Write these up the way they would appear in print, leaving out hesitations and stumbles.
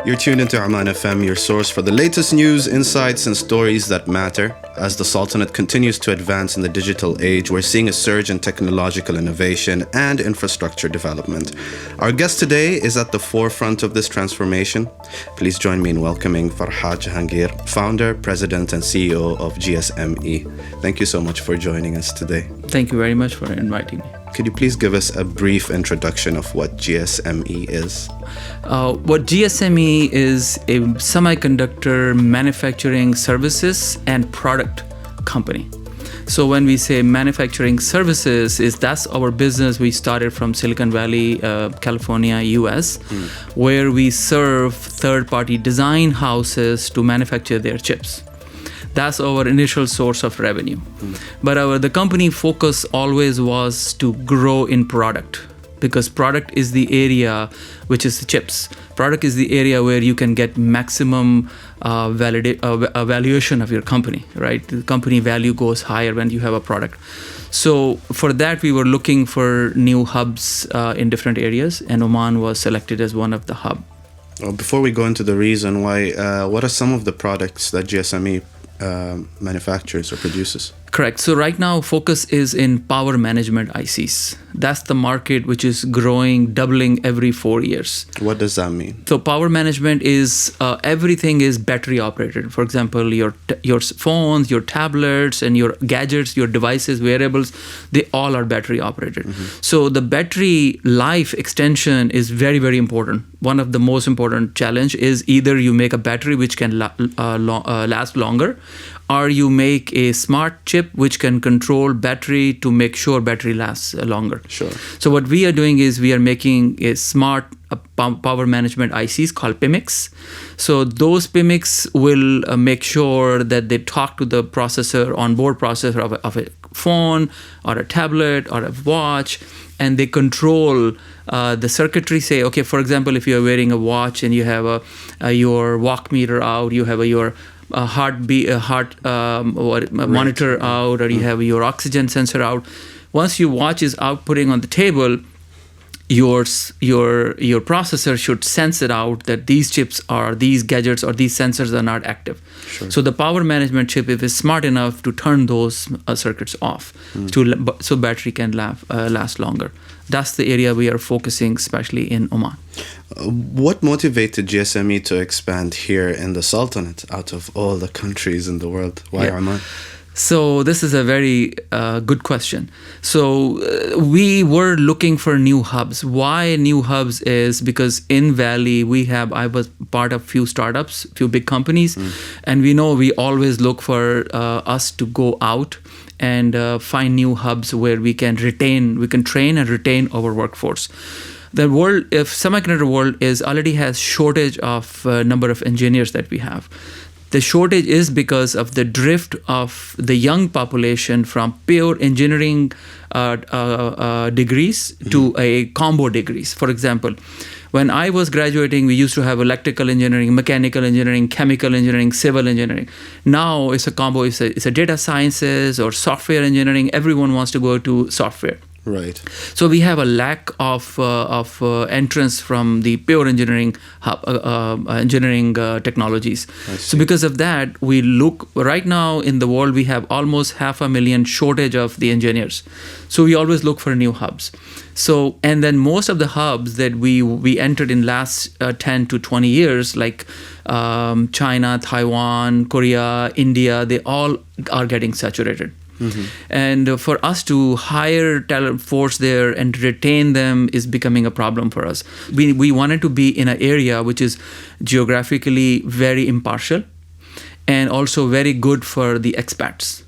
You're tuned into Oman FM, your source for the latest news, insights, and stories that matter. As the Sultanate continues to advance in the digital age, we're seeing a surge in technological innovation and infrastructure development. Our guest today is at the forefront of this transformation. Please join me in welcoming Farhat Jahangir, founder, president, and CEO of GSME. Thank you so much for joining us today. Thank you very much for inviting me. Could you please give us a brief introduction of what GSME is? What GSME is a semiconductor manufacturing services and product company. So when we say manufacturing services, that's our business. We started from Silicon Valley, California, US, where we serve third-party design houses to manufacture their chips. That's our initial source of revenue. But the company focus always was to grow in product, because product is the area which is the chips. Product is the area where you can get maximum valuation of your company, right? The company value goes higher when you have a product. So for that, we were looking for new hubs in different areas, and Oman was selected as one of the hub. Well, before we go into the reason why, what are some of the products that GSME manufactures or produces? Correct. So right now, focus is in power management ICs. That's the market which is growing, doubling every 4 years. What does that mean? So power management is everything is battery operated. For example, your phones, your tablets, and your gadgets, your devices, wearables, they all are battery operated. So the battery life extension is very, very important. One of the most important challenge is either you make a battery which can last longer, or you make a smart chip which can control battery to make sure battery lasts longer. Sure. So what we are doing is we are making a smart power management ICs called PMICs. So those PMICs will make sure that they talk to the processor, onboard processor of a phone or a tablet or a watch, and they control the circuitry. Say, okay, for example, if you're wearing a watch and you have your walk meter out, you have your heart monitor out, or you have your oxygen sensor out. Once your watch is outputting on the table, your processor should sense it out that these chips or these gadgets or these sensors are not active. Sure. So the power management chip is smart enough to turn those circuits off, so battery can last longer. That's the area we are focusing, especially in Oman. What motivated GSME to expand here in the Sultanate out of all the countries in the world? Why Oman? So this is a very good question. So we were looking for new hubs. Why new hubs is because in Valley I was part of few startups, few big companies, and we know we always look for us to go out and find new hubs where we can train and retain our workforce. The world, if semiconductor world already has shortage of number of engineers that we have. The shortage is because of the drift of the young population from pure engineering degrees to a combo degrees. For example, when I was graduating, we used to have electrical engineering, mechanical engineering, chemical engineering, civil engineering. Now it's a combo. It's a data sciences or software engineering. Everyone wants to go to software. Right. So we have a lack of entrance from the pure engineering technologies. So because of that, we look right now in the world, we have almost 500,000 shortage of the engineers. So we always look for new hubs. So, and then most of the hubs that we entered in last 10 to 20 years, like China, Taiwan, Korea, India, they all are getting saturated. And for us to hire talent force there and retain them is becoming a problem for us. We wanted to be in an area which is geographically very impartial and also very good for the expats.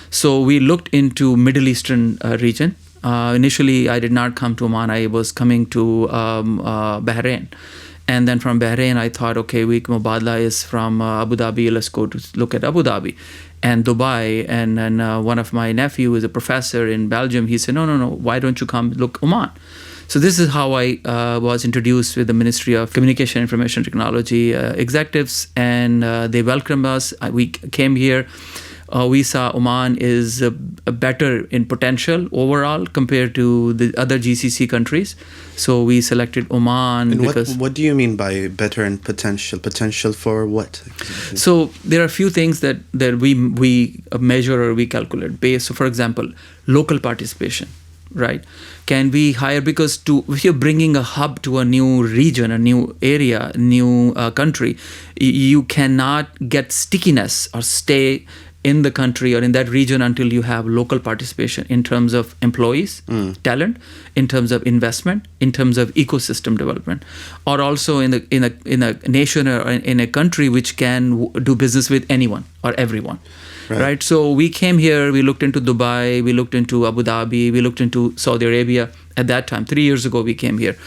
So we looked into Middle Eastern region. Initially, I did not come to Oman. I was coming to Bahrain. And then from Bahrain, I thought, okay, Mubadala is from Abu Dhabi. Let's go to look at Abu Dhabi and Dubai. And then one of my nephew is a professor in Belgium. He said, no, why don't you come look Oman? So this is how I was introduced with the Ministry of Communication and Information Technology executives, and they welcomed us. We came here. we saw Oman is better in potential overall compared to the other GCC countries. So we selected Oman. And because what do you mean by better in potential? Potential for what? So there are a few things that we measure or we calculate based. So for example, local participation, right? Can we hire, because if you're bringing a hub to a new region, a new area, new country, you cannot get stickiness or stay in the country or in that region until you have local participation in terms of employees, talent, in terms of investment, in terms of ecosystem development, or also in a nation or in a country which can do business with anyone or everyone. Right. So we came here, we looked into Dubai, we looked into Abu Dhabi, we looked into Saudi Arabia at that time. 3 years ago we came here.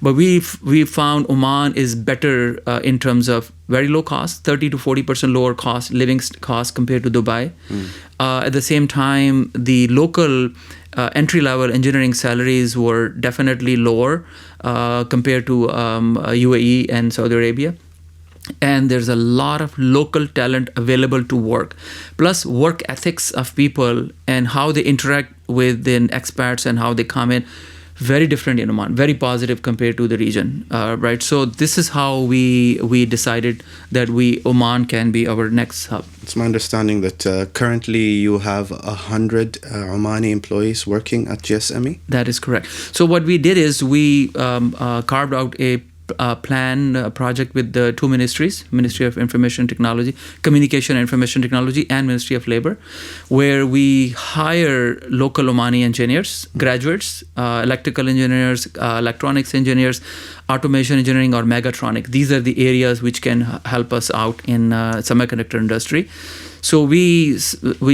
But we found Oman is better in terms of very low cost, 30 to 40% lower cost, living cost compared to Dubai. At the same time, the local entry-level engineering salaries were definitely lower compared to UAE and Saudi Arabia. And there's a lot of local talent available to work. Plus work ethics of people and how they interact with the expats and how they come in, very different in Oman, very positive compared to the region, right? So this is how we decided that Oman can be our next hub. It's my understanding that currently you have 100 Omani employees working at GSME? That is correct. So what we did is we carved out a project with the two ministries, Ministry of Information Technology, Communication and Information Technology, and Ministry of Labor, where we hire local Omani engineers, graduates, electrical engineers, electronics engineers, automation engineering, or megatronic. These are the areas which can help us out in semiconductor industry. So we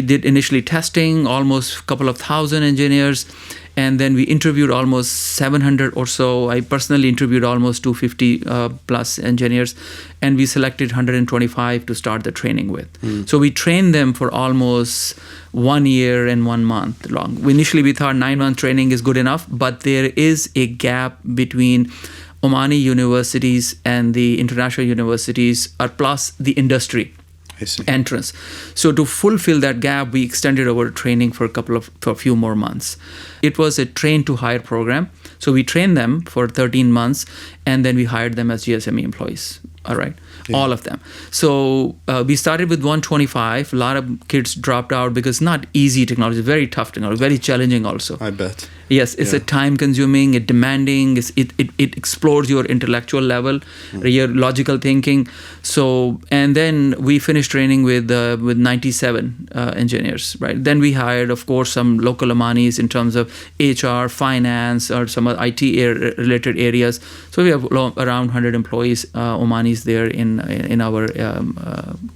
did initially testing, almost a couple of thousand engineers, and then we interviewed almost 700 or so. I personally interviewed almost 250 plus engineers, and we selected 125 to start the training with. So we trained them for almost 1 year and 1 month long. Initially, we thought 9-month training is good enough, but there is a gap between Omani universities and the international universities, plus the industry entrance. So to fulfill that gap, we extended our training for a few more months. It was a train to hire program. So we trained them for 13 months, and then we hired them as GSME employees. All right. Yeah. All of them. So we started with 125. A lot of kids dropped out because not easy technology, very tough technology, very challenging also. I bet. Yes, it's a time-consuming, it demanding. It explores your intellectual level, your logical thinking. So, and then we finished training with 97 engineers, right? Then we hired, of course, some local Omanis in terms of HR, finance, or some IT-related areas. So we have around 100 employees, Omanis there in our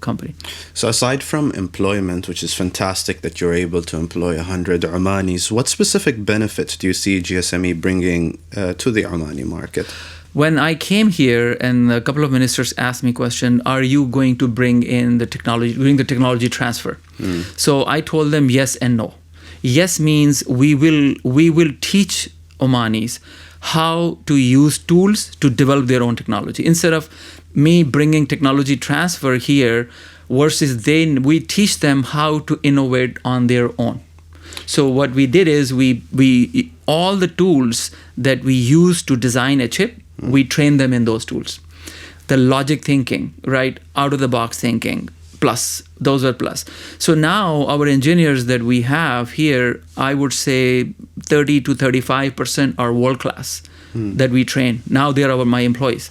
company. So aside from employment, which is fantastic that you're able to employ 100 Omanis, what specific benefits do you see GSME bringing to the Omani market? When I came here, and a couple of ministers asked me question, are you going to bring in the technology transfer? So I told them yes and no. Yes means we will teach Omanis how to use tools to develop their own technology. Instead of me bringing technology transfer here, versus we teach them how to innovate on their own. So what we did is we all the tools that we use to design a chip, we train them in those tools. The logic thinking, right, out of the box thinking, plus, those are plus. So now our engineers that we have here, I would say 30 to 35% are world class that we train. Now they are my employees,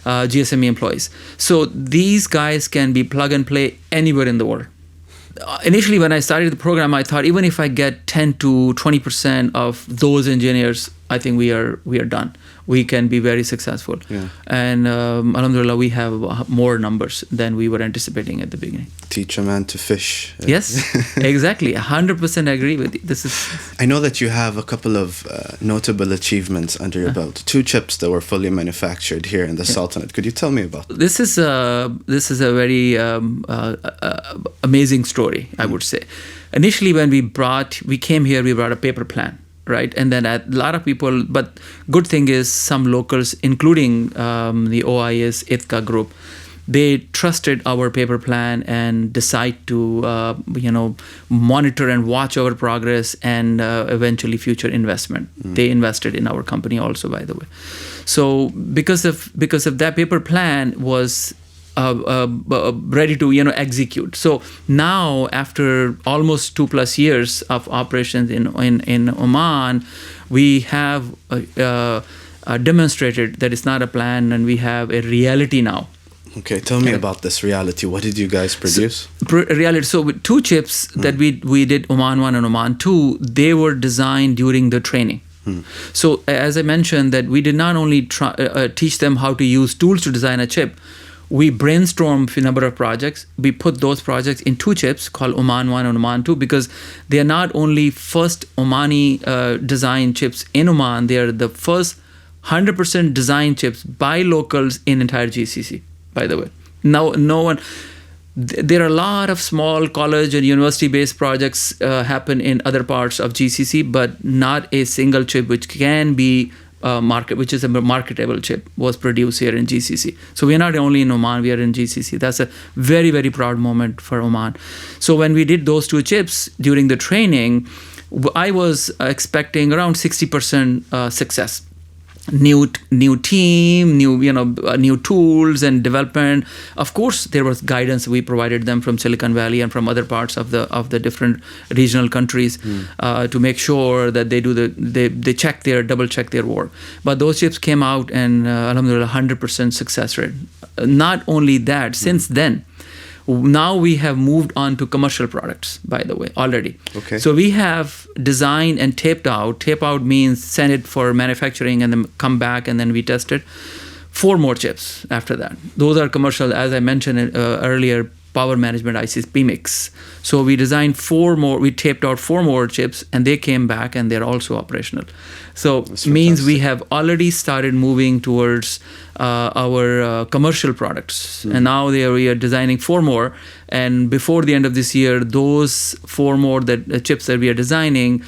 GSME employees. So these guys can be plug and play anywhere in the world. Initially, when I started the program, I thought even if I get 10 to 20% of those engineers, I think we are done. We can be very successful. Yeah. And alhamdulillah, we have more numbers than we were anticipating at the beginning. Teach a man to fish. Yes, exactly. 100% agree with you. I know that you have a couple of notable achievements under your belt. 2 chips that were fully manufactured here in the Sultanate. Could you tell me about them? This is a very amazing story, I would say. Initially, when we came here, we brought a paper plan. Right, and then a lot of people, but good thing is some locals, including the OIS ITCA group, they trusted our paper plan and decide to monitor and watch our progress and eventually future investment. They invested in our company also, by the way. So because of that, paper plan was ready to execute. So now, after almost 2+ years of operations in Oman, we have demonstrated that it's not a plan, and we have a reality now. Okay, tell me about this reality. What did you guys produce? Reality. So with 2 chips that we did, Oman 1 and Oman 2, they were designed during the training. So as I mentioned, that we did not only teach them how to use tools to design a chip. We brainstormed a number of projects. We put those projects in 2 chips called Oman 1 and Oman 2, because they are not only first Omani design chips in Oman, they are the first 100% design chips by locals in entire GCC, by the way. Now, no one... There are a lot of small college and university-based projects happen in other parts of GCC, but not a single chip which can be which is a marketable chip was produced here in GCC. So we are not only in Oman, we are in GCC. That's a very, very proud moment for Oman. So when we did those 2 chips during the training, I was expecting around 60% success. New team, new tools and development. Of course, there was guidance we provided them from Silicon Valley and from other parts of the different regional countries to make sure that they double check their work. But those chips came out, and alhamdulillah, 100% success rate. Not only that, since then, now we have moved on to commercial products, by the way, already. Okay. So we have designed and taped out. Tape out means send it for manufacturing and then come back and then we test it. 4 more chips after that. Those are commercial, as I mentioned earlier, power management ICs, PMICs. So we designed 4 more, we taped out 4 more chips, and they came back and they're also operational. So it means we have already started moving towards our commercial products. And now we are designing 4 more. And before the end of this year, those 4 more chips that we are designing,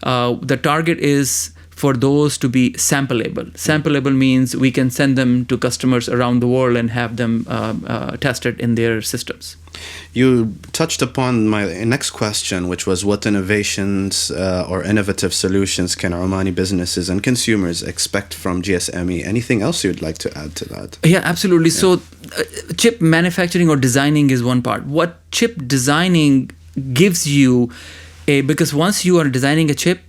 the target is for those to be sampleable. Sampleable means we can send them to customers around the world and have them tested in their systems. You touched upon my next question, which was what innovations or innovative solutions can Omani businesses and consumers expect from GSME? Anything else you'd like to add to that? Yeah, absolutely. Yeah. So chip manufacturing or designing is one part. What chip designing gives you, because once you are designing a chip,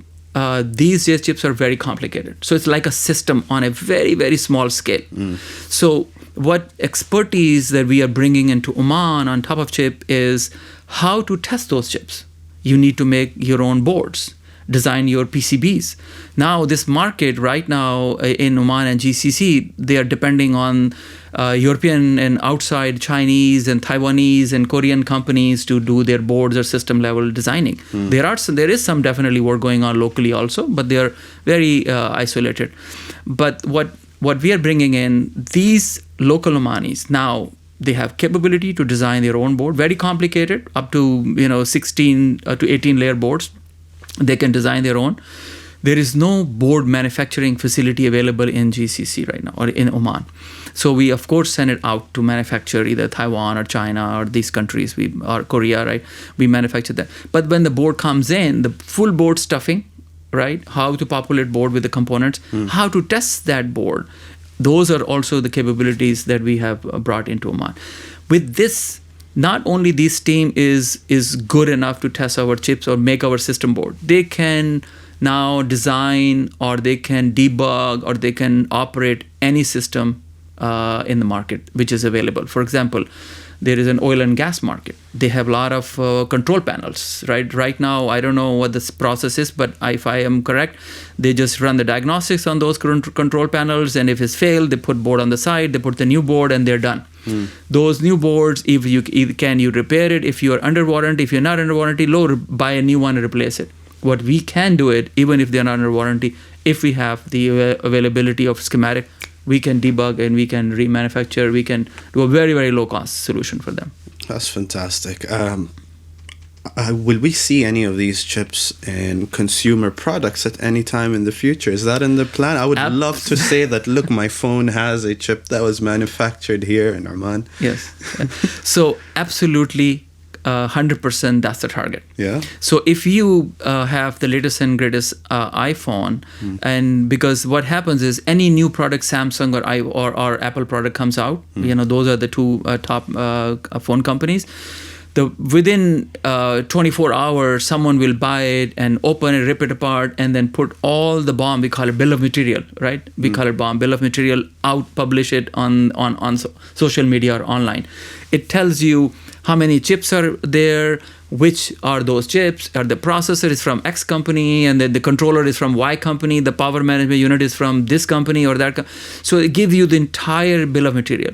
these days chips are very complicated. So it's like a system on a very, very small scale. So what expertise that we are bringing into Oman on top of chip is how to test those chips. You need to make your own boards, design your PCBs. Now this market right now in Oman and GCC, they are depending on European and outside Chinese and Taiwanese and Korean companies to do their boards or system level designing. There is some definitely work going on locally also, but they are very isolated. But what we are bringing in, these local Omanis now, they have capability to design their own board, very complicated, up to 16 to 18 layer boards. They can design their own. There is no board manufacturing facility available in GCC right now or in Oman. So we, of course, send it out to manufacture either Taiwan or China or these countries, or Korea, right? We manufacture that. But when the board comes in, the full board stuffing, right? How to populate board with the components, how to test that board. Those are also the capabilities that we have brought into Oman. With this, not only this team is good enough to test our chips or make our system board, they can now design or they can debug or they can operate any system in the market which is available. For example, there is an oil and gas market. They have a lot of control panels, right? Right now, I don't know what this process is, but if I am correct, they just run the diagnostics on those control panels, and if it's failed, they put board on the side, they put the new board, and they're done. Those new boards, if you can you repair it? If you are under warranty, if you're not under warranty, buy a new one and replace it. What we can do it, even if they're not under warranty, if we have the availability of schematic, we can debug and we can remanufacture. We can do a very, very low cost solution for them. That's fantastic. Will we see any of these chips in consumer products at any time in the future? Is that in the plan? I would love to say that, look, my phone has a chip that was manufactured here in Oman. Yes. So absolutely, 100% that's the target. Yeah. So if you have the latest and greatest iPhone, and because what happens is any new product, Samsung or Apple product comes out, those are the two top phone companies. Within 24 hours, someone will buy it and open it, rip it apart, and then put all the BOM, we call it bill of material, right? We call it BOM, bill of material, out, publish it on social media or online. It tells you how many chips are there, which are those chips, or the processor is from X company, and then the controller is from Y company, the power management unit is from this company or that. So it gives you the entire bill of material.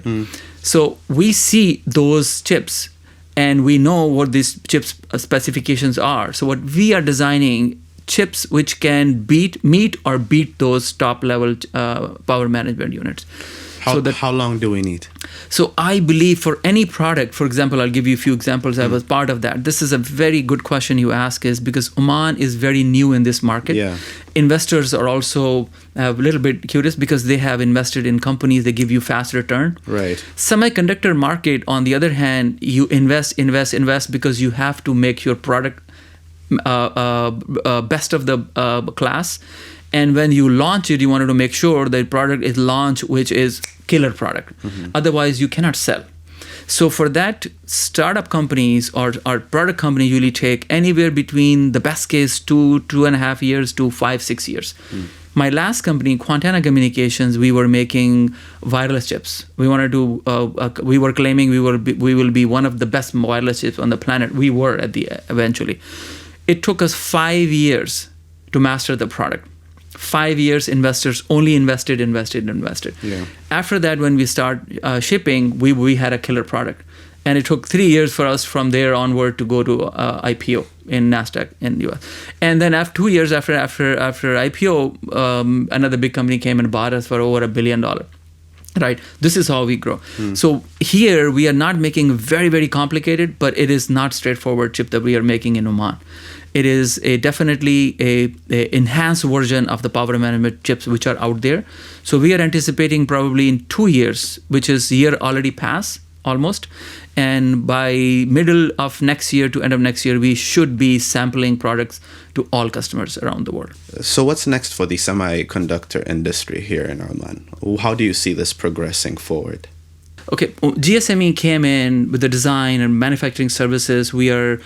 So we see those chips, and we know what these chips specifications are. So what we are designing chips which can meet or beat those top level power management units. How long do we need? So I believe for any product, for example, I'll give you a few examples. I was part of that. This is a very good question you ask, is because Oman is very new in this market. Yeah. Investors are also a little bit curious because they have invested in companies that give you fast return. Right. Semiconductor market, on the other hand, you invest because you have to make your product best of the class. And when you launch it, you wanted to make sure that product is launched, which is killer product. Otherwise, you cannot sell. So for that, startup companies or product companies usually take anywhere between the best case 2.5 years to 5-6 years. My last company, Quantana Communications, we were making wireless chips. We wanted to. We were claiming we will be one of the best wireless chips on the planet. We were eventually. It took us 5 years to master the product. 5 years, investors only invested. Yeah. After that, when we start shipping, we had a killer product. And it took 3 years for us from there onward to go to IPO in NASDAQ in the US. And then after 2 years after IPO, another big company came and bought us for over $1 billion. Right. This is how we grow. So here we are not making very, very complicated, but it is not straightforward chip that we are making in Oman. It is definitely a enhanced version of the power management chips which are out there. So we are anticipating probably in 2 years, which is year already passed almost. And by middle of next year to end of next year, we should be sampling products to all customers around the world. So what's next for the semiconductor industry here in Oman? How do you see this progressing forward? Okay, GSME came in with the design and manufacturing services. We are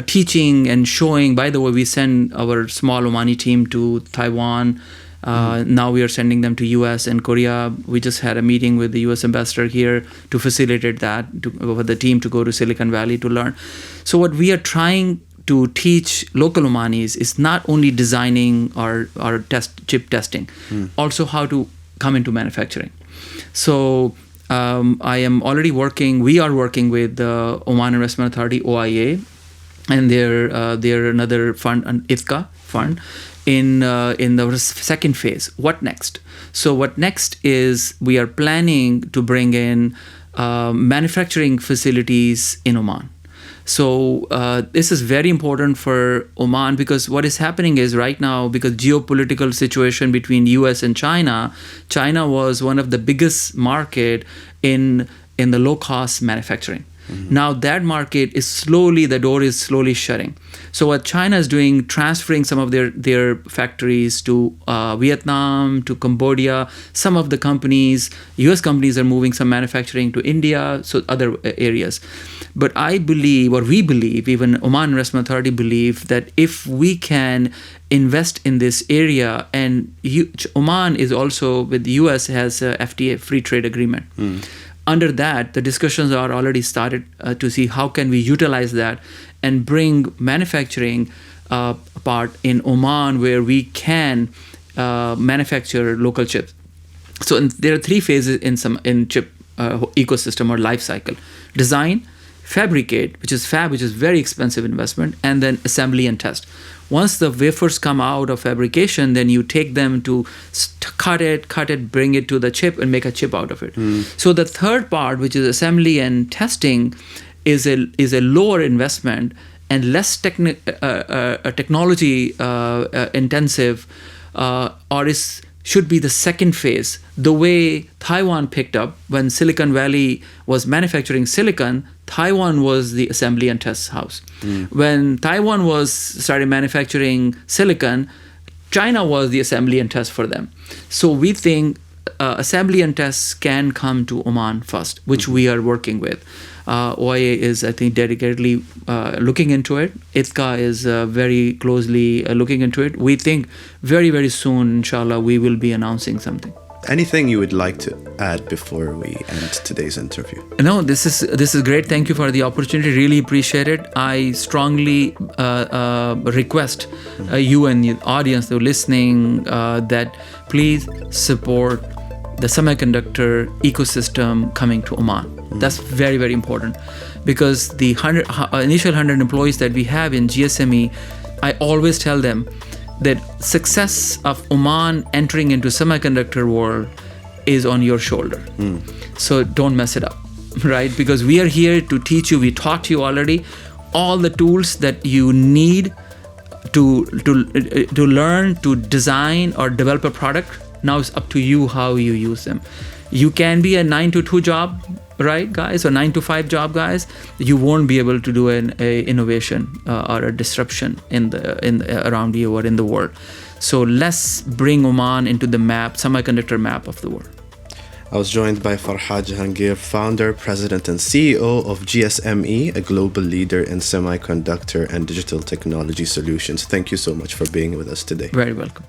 teaching and showing. By the way, we send our small Omani team to Taiwan. Now we are sending them to US and Korea. We just had a meeting with the US ambassador here to facilitate that, for the team to go to Silicon Valley to learn. So what we are trying to teach local Omanis is not only designing or chip testing, also how to come into manufacturing. So we are working with the Oman Investment Authority, OIA, and they're another fund, an IFCA fund, in the second phase. What next? So what next is we are planning to bring in manufacturing facilities in Oman. So this is very important for Oman, because what is happening is right now, because geopolitical situation between US and China was one of the biggest market in the low-cost manufacturing. Now that market is the door is slowly shutting. So what China is doing, transferring some of their factories to Vietnam, to Cambodia. Some of the companies, US companies, are moving some manufacturing to India, so other areas. But I believe, or we believe, even Oman Investment Authority believe, that if we can invest in this area, and Oman is also with the US has a FTA, free trade agreement. Under that, the discussions are already started to see how can we utilize that and bring manufacturing part in Oman where we can manufacture local chips. So there are 3 phases in chip ecosystem or life cycle: design, fabricate, which is very expensive investment, and then assembly and test. Once the wafers come out of fabrication, then you take them to cut it, bring it to the chip and make a chip out of it. So the third part, which is assembly and testing, is a lower investment and less technology intensive, or should be the second phase. The way Taiwan picked up when Silicon Valley was manufacturing silicon, Taiwan was the assembly and test house. When Taiwan started manufacturing silicon, China was the assembly and test for them. So we think assembly and tests can come to Oman first, which we are working with. OIA is, I think, dedicatedly looking into it. ITCA is very closely looking into it. We think very, very soon, inshallah, we will be announcing something. Anything you would like to add before we end today's interview? No, this is great. Thank you for the opportunity. Really appreciate it. I strongly request you and the audience that are listening that please support the semiconductor ecosystem coming to Oman. That's very, very important, because the initial 100 employees that we have in GSME, I always tell them that success of Oman entering into semiconductor world is on your shoulder. So don't mess it up, right? Because we are here to teach you. We taught you already all the tools that you need to learn to design or develop a product. Now it's up to you how you use them. You can be a 9-to-2 job, right, guys, or 9-to-5 job, guys. You won't be able to do an innovation or a disruption around you or in the world. So let's bring Oman into the semiconductor map of the world. I was joined by Farhat Jahangir, founder, president, and CEO of GSME, a global leader in semiconductor and digital technology solutions. Thank you so much for being with us today. Very welcome.